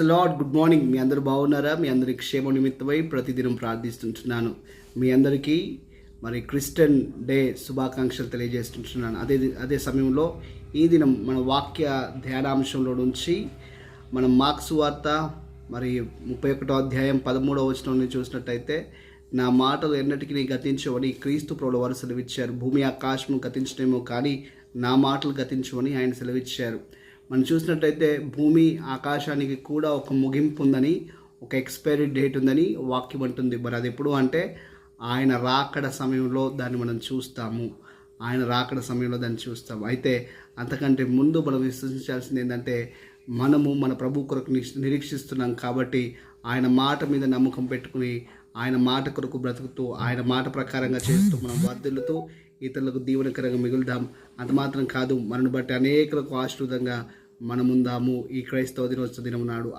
Lord good morning. మీ అందరూ బాగున్నారా? మీ అందరి క్షేమ నిమిత్తమై ప్రతిదినం ప్రార్థిస్తుంటున్నాను. మీ అందరికీ మరి క్రిస్టియన్ డే శుభాకాంక్షలు తెలియజేస్తుంటున్నాను. అదే సమయంలో ఈ దినం మన వాక్య ధ్యానాంశంలో నుంచి మనం మార్కు సువార్త మరి 31వ అధ్యాయం 13వ వచనం చూసినట్టయితే, నా మాటలు ఎన్నటికీ గతించవని క్రీస్తు ప్రభువు వారు సెలవిచ్చారు. భూమి ఆకాశం గతించడమేమో కానీ నా మాటలు గతించవని ఆయన సెలవిచ్చారు. మనం చూసినట్టయితే భూమి ఆకాశానికి కూడా ఒక ముగింపు ఉందని, ఒక ఎక్స్పైరీ డేట్ ఉందని వాక్యం అంటుంది. మరి అది ఎప్పుడు అంటే ఆయన రాకడ సమయంలో దాన్ని మనం చూస్తాము. అయితే అంతకంటే ముందు మనం విశ్వసించాల్సింది ఏంటంటే, మనము మన ప్రభు కొరకు నిరీక్షిస్తున్నాం కాబట్టి ఆయన మాట మీద నమ్మకం పెట్టుకుని ఆయన మాట కొరకు బ్రతుకుతూ ఆయన మాట ప్రకారంగా చేస్తూ మనం వర్ధిల్లుతూ ఇతరులకు దీవెనకరంగా మిగులుదాం. అంత మాత్రం కాదు, మనను బట్టి అనేకులకు ఆశీర్వాదంగా మనముందాము. ఈ క్రైస్తవ దినోత్సవ దినం నాడు